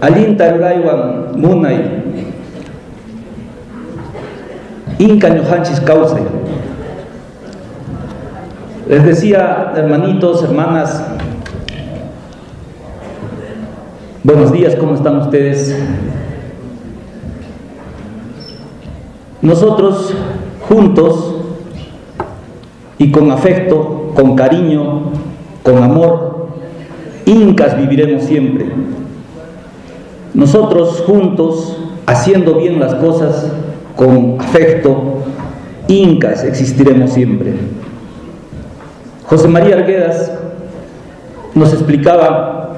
Allinta ruraywan munay Inca ñujanchis causay. Les decía, hermanitos, hermanas, buenos días, ¿cómo están ustedes? Nosotros juntos y con afecto, con cariño, con amor, incas viviremos siempre. Nosotros juntos, haciendo bien las cosas, con afecto, incas existiremos siempre. José María Arguedas nos explicaba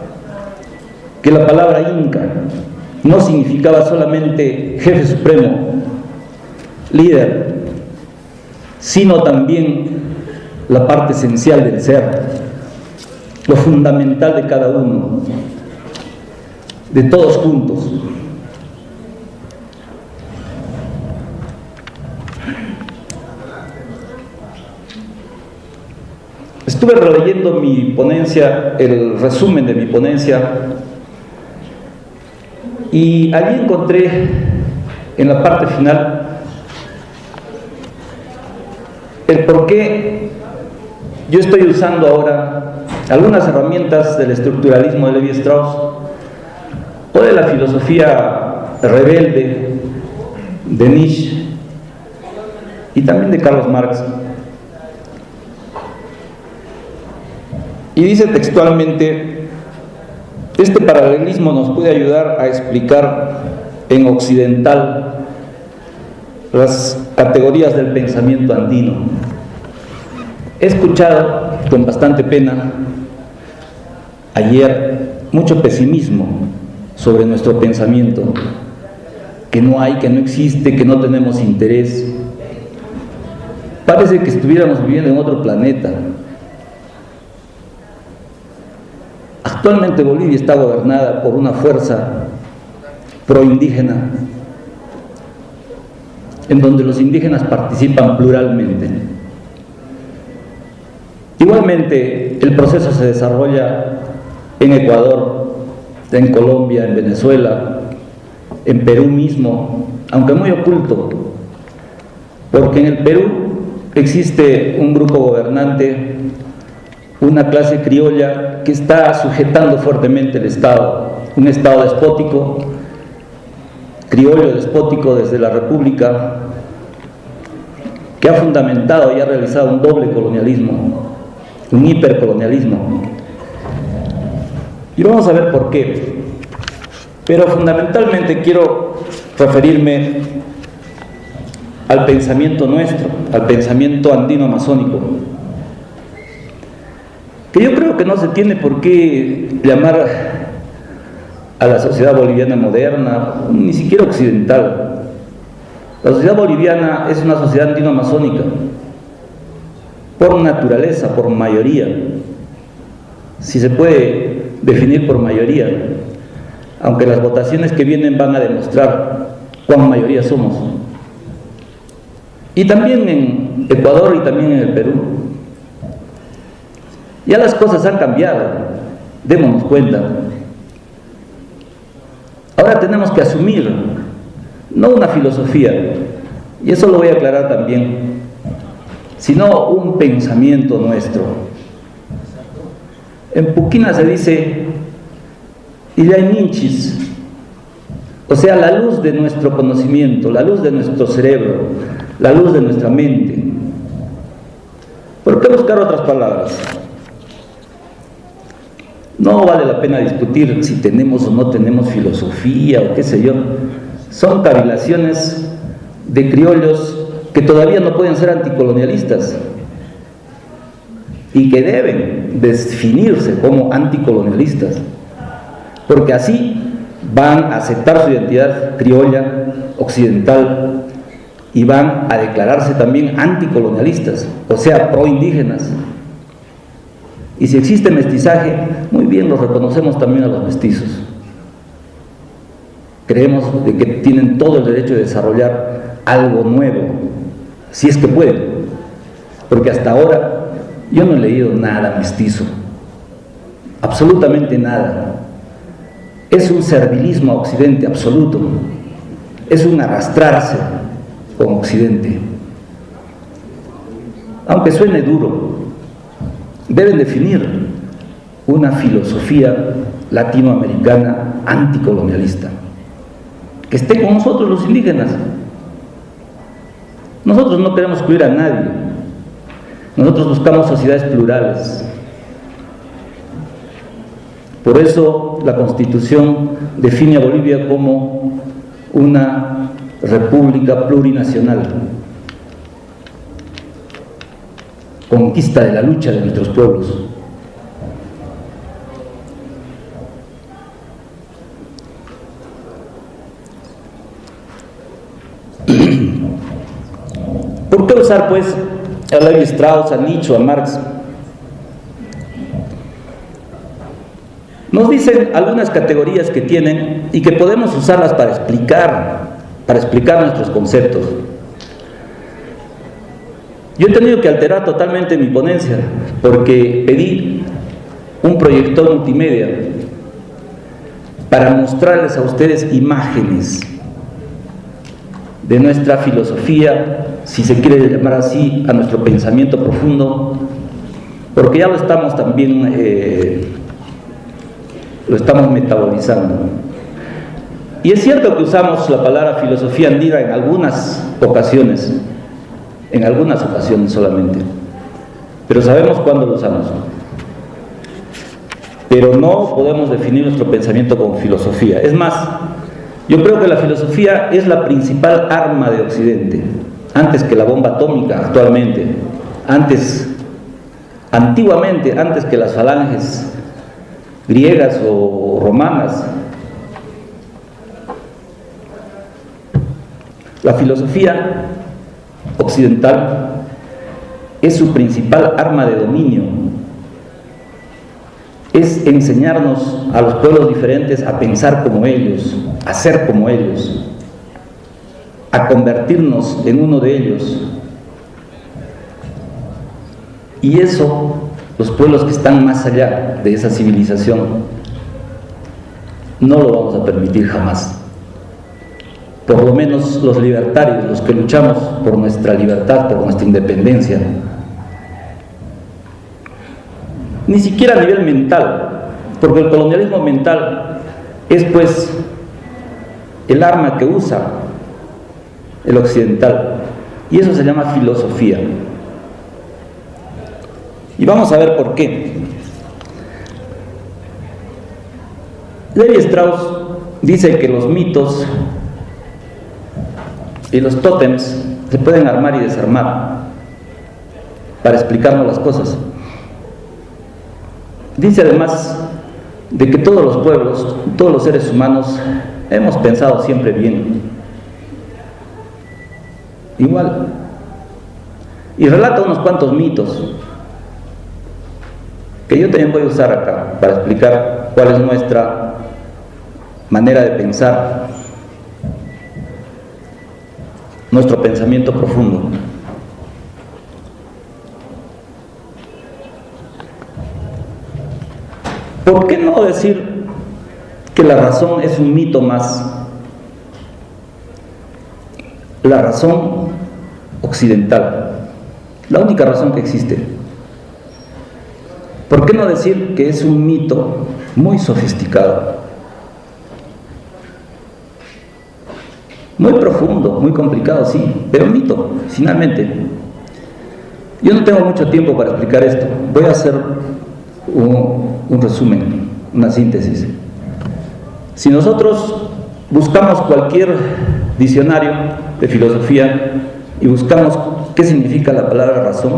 que la palabra inca no significaba solamente jefe supremo, líder, sino también la parte esencial del ser, lo fundamental de cada uno, de todos juntos. Estuve releyendo mi ponencia, el resumen de mi ponencia, y allí encontré en la parte final el por qué yo estoy usando ahora algunas herramientas del estructuralismo de Levi-Strauss o de la filosofía rebelde de Nietzsche y también de Carlos Marx. Y dice textualmente: este paralelismo nos puede ayudar a explicar en occidental las categorías del pensamiento andino. He escuchado con bastante pena ayer mucho pesimismo sobre nuestro pensamiento, que no hay, que no existe, que no tenemos interés. Parece que estuviéramos viviendo en otro planeta. Actualmente Bolivia está gobernada por una fuerza proindígena, en donde los indígenas participan pluralmente. Igualmente, el proceso se desarrolla en Ecuador, en Colombia, en Venezuela, en Perú mismo, aunque muy oculto, porque en el Perú existe un grupo gobernante, una clase criolla que está sujetando fuertemente el Estado, un Estado despótico, criollo despótico desde la República, que ha fundamentado y ha realizado un doble colonialismo, un hipercolonialismo. Y vamos a ver por qué. Pero fundamentalmente quiero referirme al pensamiento nuestro, al pensamiento andino-amazónico, que yo creo que no se tiene por qué llamar a la sociedad boliviana moderna, ni siquiera occidental. La sociedad boliviana es una sociedad andino-amazónica, por naturaleza, por mayoría, si se puede definir por mayoría, aunque las votaciones que vienen van a demostrar cuán mayoría somos. Y también en Ecuador y también en el Perú. Ya las cosas han cambiado, démonos cuenta. Ahora tenemos que asumir, no una filosofía, y eso lo voy a aclarar también, sino un pensamiento nuestro. En Puquina se dice Illaininchis, o sea, la luz de nuestro conocimiento, la luz de nuestro cerebro, la luz de nuestra mente. ¿Por qué buscar otras palabras? No vale la pena discutir si tenemos o no tenemos filosofía o qué sé yo. Son cavilaciones de criollos que todavía no pueden ser anticolonialistas y que deben definirse como anticolonialistas, porque así van a aceptar su identidad criolla, occidental, y van a declararse también anticolonialistas, o sea, proindígenas. Y si existe mestizaje, muy bien, los reconocemos también a los mestizos. Creemos de que tienen todo el derecho de desarrollar algo nuevo, si es que pueden, porque hasta ahora yo no he leído nada mestizo, absolutamente nada. Es un servilismo a Occidente absoluto, es un arrastrarse con Occidente. Aunque suene duro, deben definir una filosofía latinoamericana anticolonialista, que esté con nosotros los indígenas. Nosotros no queremos excluir a nadie, nosotros buscamos sociedades plurales. Por eso la Constitución define a Bolivia como una república plurinacional, conquista de la lucha de nuestros pueblos. ¿Por qué usar pues a Levi Strauss, a Nietzsche, a Marx? Nos dicen algunas categorías que tienen y que podemos usarlas para explicar nuestros conceptos. Yo he tenido que alterar totalmente mi ponencia porque pedí un proyector multimedia para mostrarles a ustedes imágenes de nuestra filosofía, si se quiere llamar así, a nuestro pensamiento profundo, porque ya lo estamos también lo estamos metabolizando. Y es cierto que usamos la palabra filosofía andina en algunas ocasiones solamente, pero sabemos cuándo lo usamos. Pero no podemos definir nuestro pensamiento como filosofía. Es más, yo creo que la filosofía es la principal arma de Occidente, antes que la bomba atómica actualmente, antiguamente, antes que las falanges griegas o romanas. La filosofía occidental es su principal arma de dominio, es enseñarnos a los pueblos diferentes a pensar como ellos, a ser como ellos, a convertirnos en uno de ellos. Y eso, los pueblos que están más allá de esa civilización, no lo vamos a permitir jamás. Por lo menos los libertarios, los que luchamos por nuestra libertad, por nuestra independencia, ni siquiera a nivel mental, porque el colonialismo mental es pues el arma que usa el occidental, y eso se llama filosofía. Y vamos a ver por qué. Levi Strauss dice que los mitos y los tótems se pueden armar y desarmar para explicarnos las cosas. Dice además de que todos los pueblos, todos los seres humanos hemos pensado siempre bien, igual, y relata unos cuantos mitos que yo también voy a usar acá para explicar cuál es nuestra manera de pensar, nuestro pensamiento profundo. ¿Por qué no decir que la razón es un mito más? La razón occidental, la única razón que existe. ¿Por qué no decir que es un mito muy sofisticado? Muy profundo, muy complicado, sí, pero un mito, finalmente. Yo no tengo mucho tiempo para explicar esto. Voy a hacer un resumen, una síntesis. Si nosotros buscamos cualquier diccionario de filosofía y buscamos qué significa la palabra razón,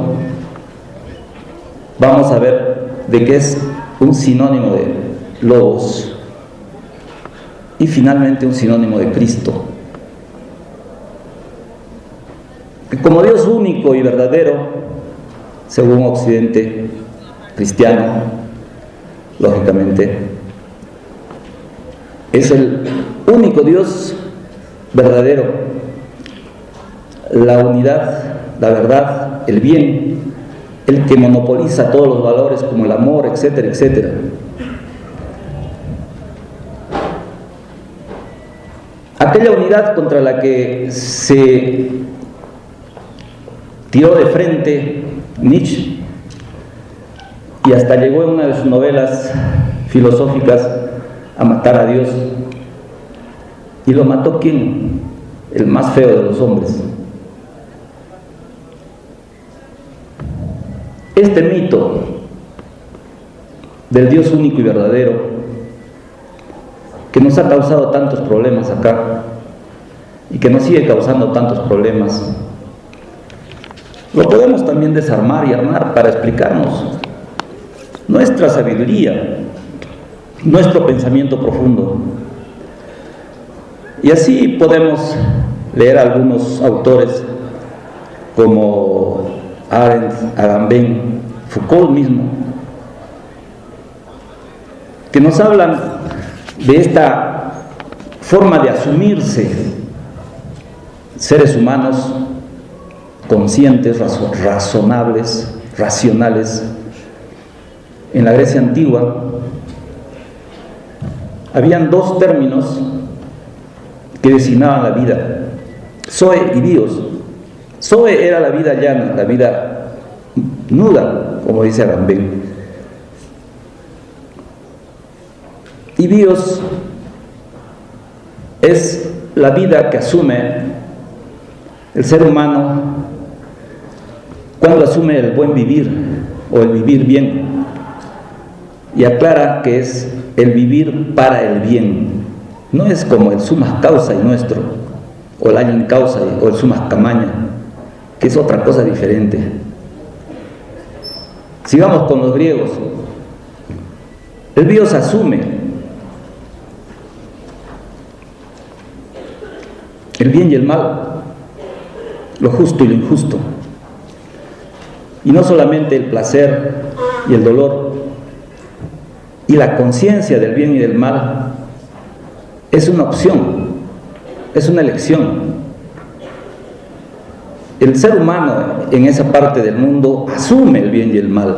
vamos a ver de que es un sinónimo de logos y finalmente un sinónimo de Cristo. Que como Dios único y verdadero, según Occidente cristiano, lógicamente, es el único Dios verdadero, la unidad, la verdad, el bien, el que monopoliza todos los valores como el amor, etcétera, etcétera. Aquella unidad contra la que se tiró de frente Nietzsche y hasta llegó en una de sus novelas filosóficas a matar a Dios. ¿Y lo mató quién? El más feo de los hombres. Este mito del Dios único y verdadero, que nos ha causado tantos problemas acá y que nos sigue causando tantos problemas, lo podemos también desarmar y armar para explicarnos nuestra sabiduría, nuestro pensamiento profundo. Y así podemos leer a algunos autores como Arendt, Agamben, Foucault mismo, que nos hablan de esta forma de asumirse seres humanos conscientes, razonables, racionales. En la Grecia antigua habían dos términos que designaban la vida: Zoe y bios. Zoe era la vida llana, la vida nuda, como dice Agamben. Y bios es la vida que asume el ser humano cuando asume el buen vivir o el vivir bien, y aclara que es el vivir para el bien. No es como el sumas causa y nuestro, o el año causa o el sumas camaña, que es otra cosa diferente. Sigamos con los griegos. El bios asume el bien y el mal, lo justo y lo injusto, y no solamente el placer y el dolor, y la conciencia del bien y del mal es una opción, es una elección. El ser humano en esa parte del mundo asume el bien y el mal,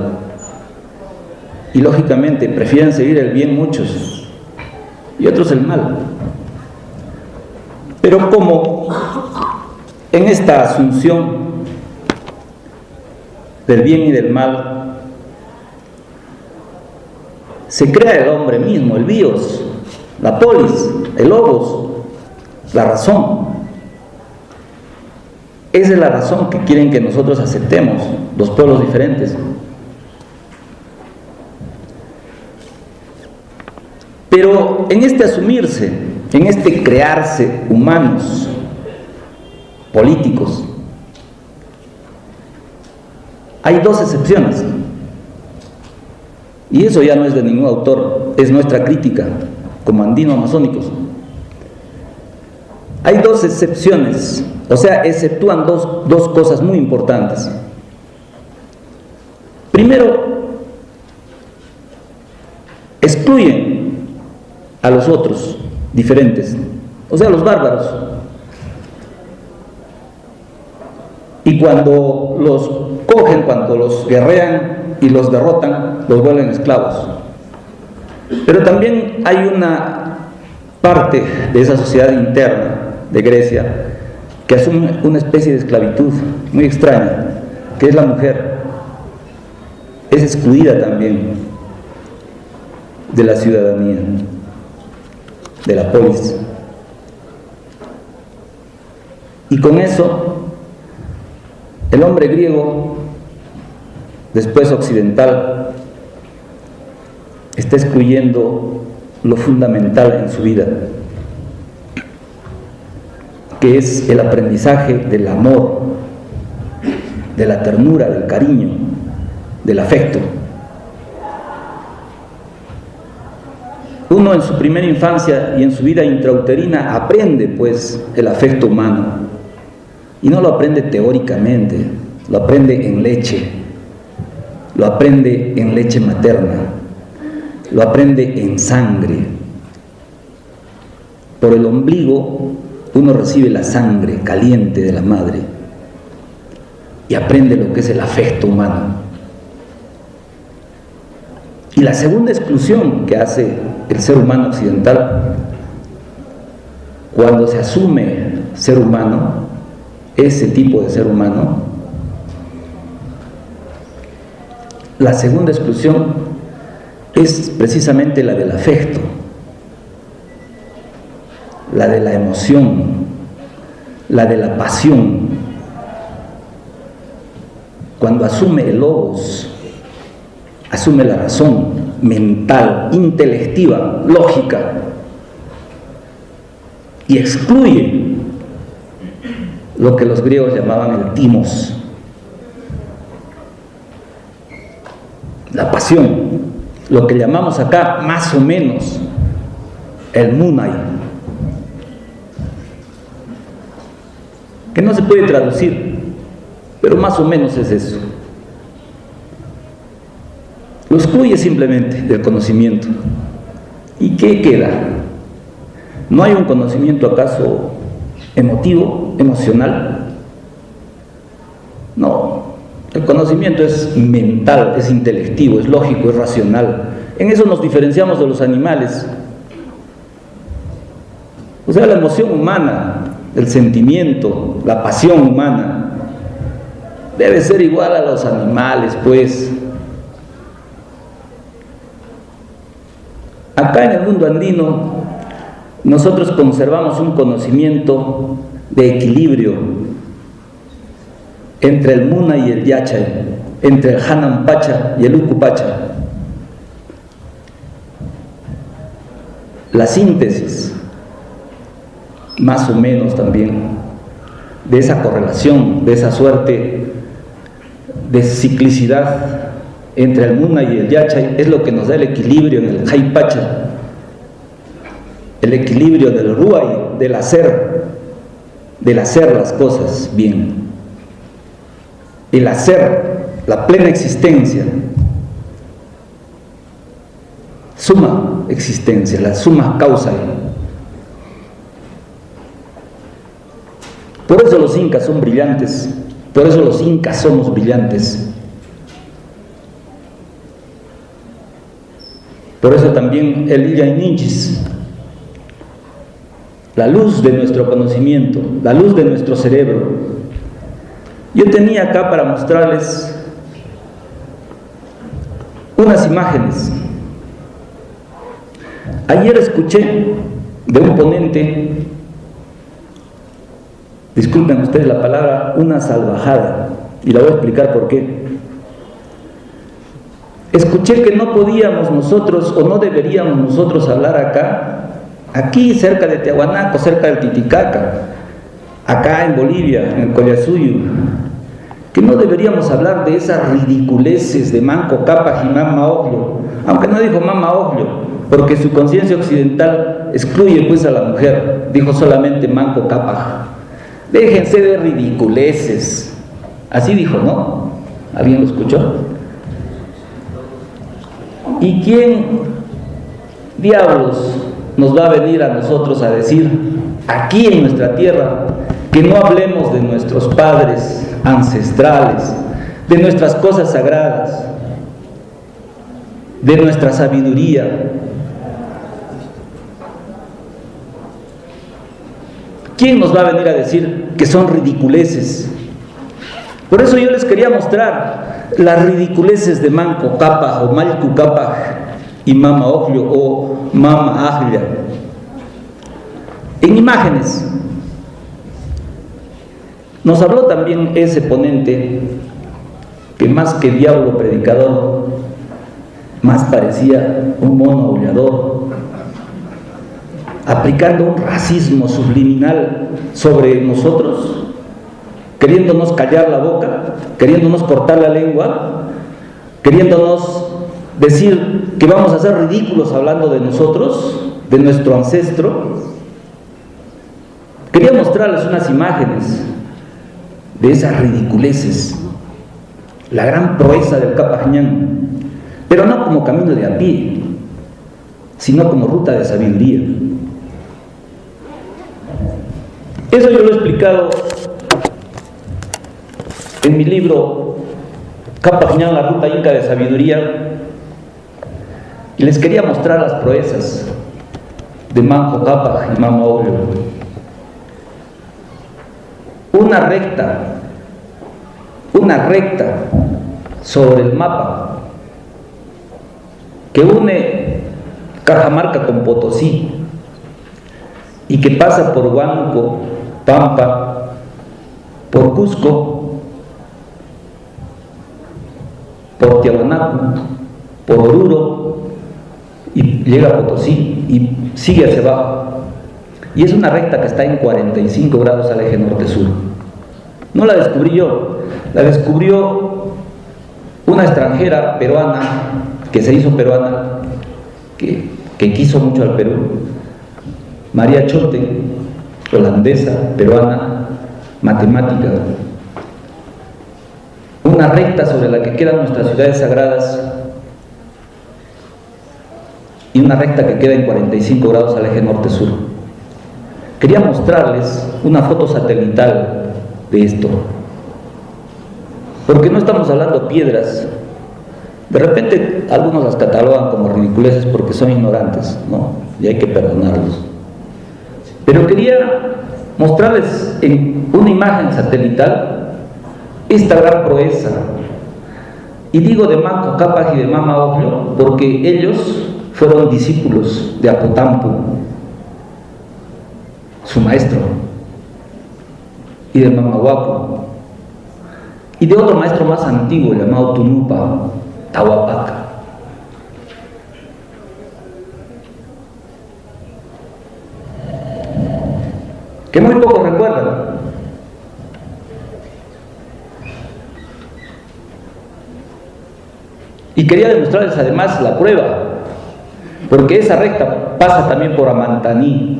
y lógicamente prefieren seguir el bien muchos y otros el mal. Pero como en esta asunción del bien y del mal se crea el hombre mismo, el bios, la polis, el logos, la razón. Esa es la razón que quieren que nosotros aceptemos, los pueblos diferentes. Pero en este asumirse, en este crearse humanos, políticos, hay dos excepciones, y eso ya no es de ningún autor, es nuestra crítica como andino-masónicos. Hay dos excepciones, o sea, exceptúan dos cosas muy importantes. Primero, excluyen a los otros diferentes, o sea, los bárbaros, y cuando los cogen, cuando los guerrean y los derrotan, los vuelven esclavos. Pero también hay una parte de esa sociedad interna de Grecia que asume una especie de esclavitud muy extraña, que es la mujer, es excluida también de la ciudadanía, de la polis. Y con eso, el hombre griego, después occidental, está excluyendo lo fundamental en su vida, que es el aprendizaje del amor, de la ternura, del cariño, del afecto. Uno en su primera infancia y en su vida intrauterina aprende pues el afecto humano, y no lo aprende teóricamente, lo aprende en leche, lo aprende en leche materna, lo aprende en sangre. Por el ombligo uno recibe la sangre caliente de la madre y aprende lo que es el afecto humano. Y la segunda exclusión que hace el ser humano occidental cuando se asume ser humano, ese tipo de ser humano, la segunda exclusión es precisamente la del afecto, la de la emoción, la de la pasión. Cuando asume el logos, asume la razón mental, intelectiva, lógica, y excluye lo que los griegos llamaban el timos, la pasión, lo que llamamos acá más o menos el munai, que no se puede traducir, pero más o menos es eso. Lo excluye simplemente del conocimiento. ¿Y qué queda? ¿No hay un conocimiento acaso emotivo, emocional? No, el conocimiento es mental, es intelectivo, es lógico, es racional. En eso nos diferenciamos de los animales. O sea, la emoción humana, el sentimiento, la pasión humana debe ser igual a los animales, pues. Acá en el mundo andino nosotros conservamos un conocimiento de equilibrio entre el Muna y el Yachay, entre el Hanan Pacha y el Uku Pacha. La síntesis, más o menos también, de esa correlación, de esa suerte de ciclicidad entre el Muna y el Yachay es lo que nos da el equilibrio en el Jai Pacha, el equilibrio del Ruay, del hacer las cosas bien, el hacer, la plena existencia, suma existencia, la suma causa. Por eso los incas son brillantes, por eso los incas somos brillantes. Por eso también el Illaininchis, la luz de nuestro conocimiento, la luz de nuestro cerebro. Yo tenía acá para mostrarles unas imágenes. Ayer escuché de un ponente, disculpen ustedes la palabra, una salvajada, y la voy a explicar por qué. Escuché que no podíamos nosotros, o no deberíamos nosotros hablar aquí cerca de Tiahuanaco, cerca del Titicaca, acá en Bolivia, en el Collasuyu, que no deberíamos hablar de esas ridiculeces de Manco Cápac y Mama Oglio, aunque no dijo Mama Oglio, porque su conciencia occidental excluye pues a la mujer, dijo solamente Manco Cápac. Déjense de ridiculeces, así dijo, ¿no? ¿Alguien lo escuchó? ¿Y quién diablos nos va a venir a nosotros a decir aquí en nuestra tierra que no hablemos de nuestros padres ancestrales, de nuestras cosas sagradas, de nuestra sabiduría? ¿Quién nos va a venir a decir que son ridiculeces? Por eso yo les quería mostrar las ridiculeces de Manco Cápac o Malcu Cápac y Mama Oglio o Mama Aglia en imágenes. Nos habló también ese ponente que más que diablo predicador, más parecía un mono aullador, aplicando un racismo subliminal sobre nosotros, queriéndonos callar la boca, queriéndonos cortar la lengua, queriéndonos decir que vamos a ser ridículos hablando de nosotros, de nuestro ancestro. Quería mostrarles unas imágenes de esas ridiculeces, la gran proeza del Cápac Ñan, pero no como camino de a pie, sino como ruta de sabiduría. Eso yo lo he explicado en mi libro Cápac Ñan, la ruta inca de sabiduría, y les quería mostrar las proezas de Manco Cápac y Mama Oglio. Una recta sobre el mapa que une Cajamarca con Potosí y que pasa por Huánuco, Pampa, por Cusco, por Tiahuanaco, por Oruro y llega a Potosí y sigue hacia abajo. Y es una recta que está en 45 grados al eje norte-sur. No la descubrí yo, la descubrió una extranjera peruana, que se hizo peruana, que quiso mucho al Perú, María Chote, holandesa, peruana, matemática. Una recta sobre la que quedan nuestras ciudades sagradas y una recta que queda en 45 grados al eje norte-sur. Quería mostrarles una foto satelital de esto, porque no estamos hablando de piedras. De repente algunos las catalogan como ridiculeces porque son ignorantes, ¿no? Y hay que perdonarlos. Pero quería mostrarles en una imagen satelital esta gran proeza. Y digo de Manco Cápac y de Mama Oglio porque ellos fueron discípulos de Apotampu, su maestro, y de Mamahuaco, y de otro maestro más antiguo llamado Tunupa, Tahuapaca. Que muy pocos recuerdan. Y quería demostrarles además la prueba, porque esa recta pasa también por Amantaní,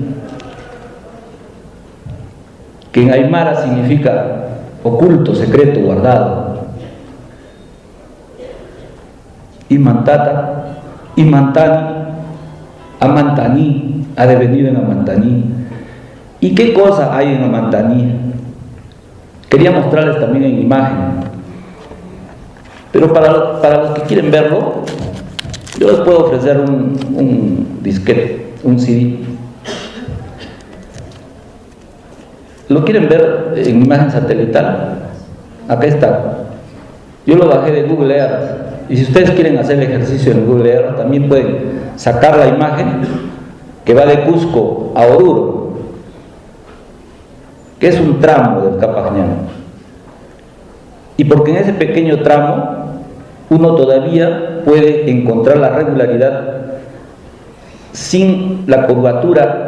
que en aymara significa oculto, secreto, guardado. Imantata, Imantani, Amantaní, ha devenido en Amantaní. ¿Y qué cosa hay en Amantaní? Quería mostrarles también en imagen, pero para los que quieren verlo, yo les puedo ofrecer un disquete, un CD. ¿Lo quieren ver en imagen satelital? Acá está. Yo lo bajé de Google Earth. Y si ustedes quieren hacer el ejercicio en Google Earth, también pueden sacar la imagen que va de Cusco a Oruro, que es un tramo del Cápac Ñan. Y porque en ese pequeño tramo uno todavía puede encontrar la regularidad sin la curvatura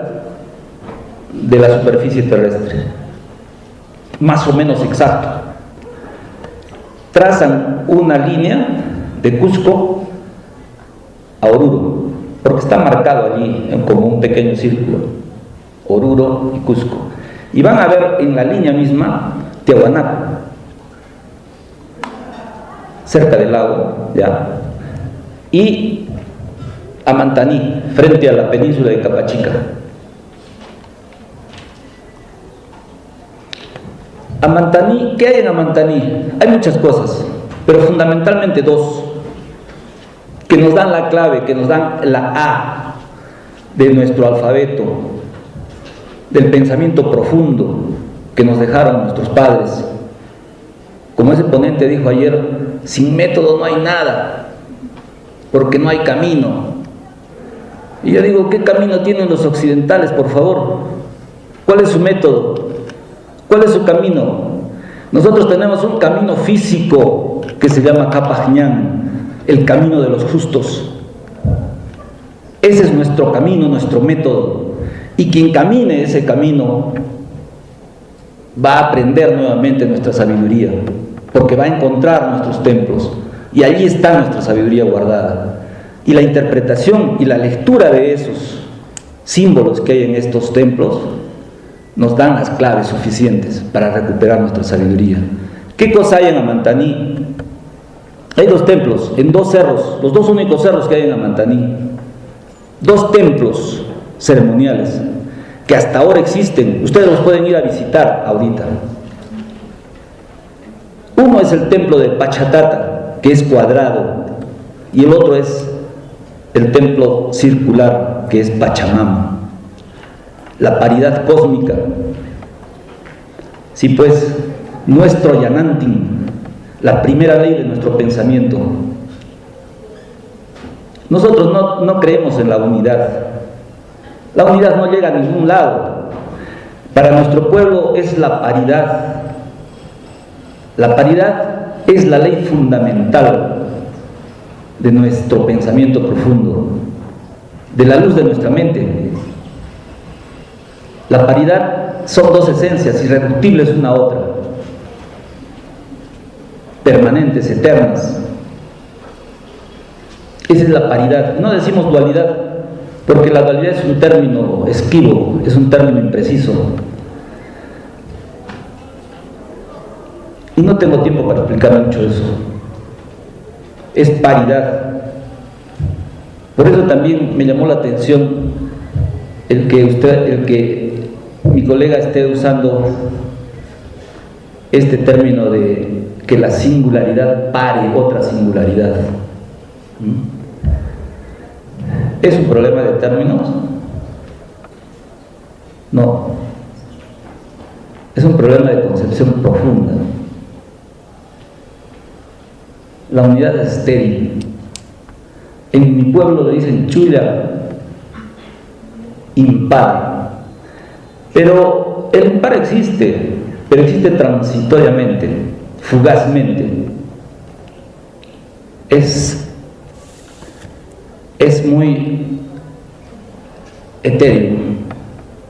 de la superficie terrestre, más o menos exacto. Trazan una línea de Cusco a Oruro, porque está marcado allí como un pequeño círculo, Oruro y Cusco, y van a ver en la línea misma Tiahuanaco, cerca del lago, ¿ya? Y Amantaní, frente a la península de Capachica. Amantaní, ¿qué hay en Amantaní? Hay muchas cosas, pero fundamentalmente dos, que nos dan la clave, que nos dan la A de nuestro alfabeto, del pensamiento profundo que nos dejaron nuestros padres, como ese ponente dijo ayer, sin método no hay nada, porque no hay camino. Y yo digo, ¿qué camino tienen los occidentales, por favor? ¿Cuál es su método? ¿Cuál es su camino? Nosotros tenemos un camino físico que se llama Kapajñán, el camino de los justos. Ese es nuestro camino, nuestro método. Y quien camine ese camino va a aprender nuevamente nuestra sabiduría, porque va a encontrar nuestros templos, y allí está nuestra sabiduría guardada. Y la interpretación y la lectura de esos símbolos que hay en estos templos nos dan las claves suficientes para recuperar nuestra sabiduría. ¿Qué cosa hay en Amantaní? Hay 2 templos, en 2 cerros, los 2 únicos cerros que hay en Amantaní. 2 templos ceremoniales que hasta ahora existen. Ustedes los pueden ir a visitar ahorita. Uno es el templo de Pachatata, que es cuadrado, y el otro es el templo circular, que es Pachamama. La paridad cósmica. Sí, pues, nuestro Yanantin, la primera ley de nuestro pensamiento. Nosotros no creemos en la unidad. La unidad no llega a ningún lado. Para nuestro pueblo es la paridad. La paridad es la ley fundamental de nuestro pensamiento profundo, de la luz de nuestra mente. La paridad son 2 esencias, irreductibles una a otra, permanentes, eternas. Esa es la paridad. No decimos dualidad, porque la dualidad es un término esquivo, es un término impreciso. Y no tengo tiempo para explicar mucho eso. Es paridad. Por eso también me llamó la atención el que mi colega esté usando este término de que la singularidad pare otra singularidad. ¿Es un problema de términos? No. Es un problema de concepción profunda. La unidad es estéril. En mi pueblo le dicen chulla, impar. Pero el impar existe, pero existe transitoriamente, fugazmente. Es muy etéreo,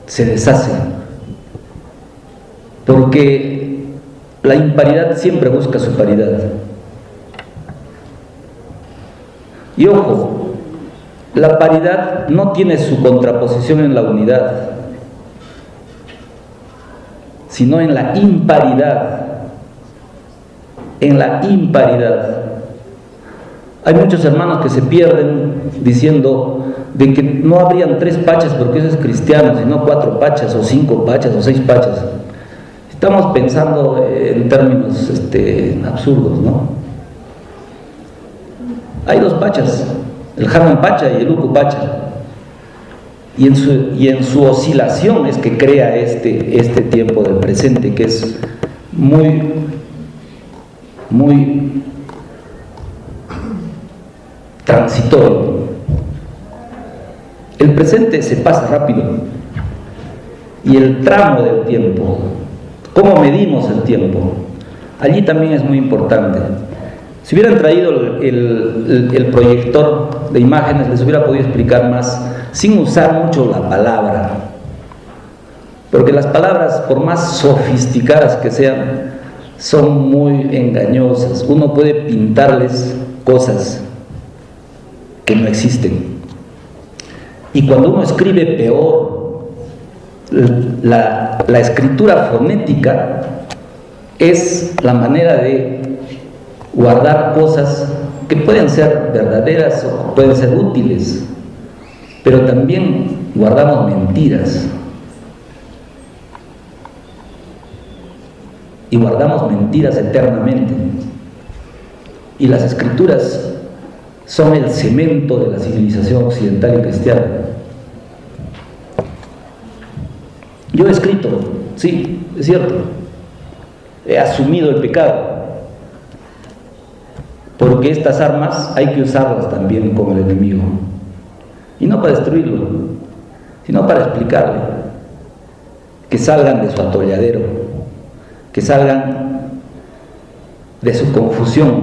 se deshace, porque la imparidad siempre busca su paridad. Y ojo, la paridad no tiene su contraposición en la unidad, sino en la imparidad. En la imparidad. Hay muchos hermanos que se pierden diciendo de que no habrían 3 pachas porque eso es cristiano, sino 4 pachas o 5 pachas o 6 pachas. Estamos pensando en términos absurdos, ¿no? Hay 2 pachas, el Hanan Pacha y el Uku Pacha, y en su oscilación es que crea este tiempo del presente, que es muy transitorio. El presente se pasa rápido, y el tramo del tiempo, cómo medimos el tiempo, allí también es muy importante. Si hubieran traído el proyector de imágenes, les hubiera podido explicar más, sin usar mucho la palabra, porque las palabras, por más sofisticadas que sean, son muy engañosas. Uno puede pintarles cosas que no existen. Y cuando uno escribe, peor. La escritura fonética es la manera de guardar cosas que pueden ser verdaderas o pueden ser útiles, pero también guardamos mentiras, y guardamos mentiras eternamente, y las escrituras son el cemento de la civilización occidental y cristiana. Yo he escrito, sí, es cierto, he asumido el pecado, porque estas armas hay que usarlas también con el enemigo, y no para destruirlo, sino para explicarle, que salgan de su atolladero, que salgan de su confusión,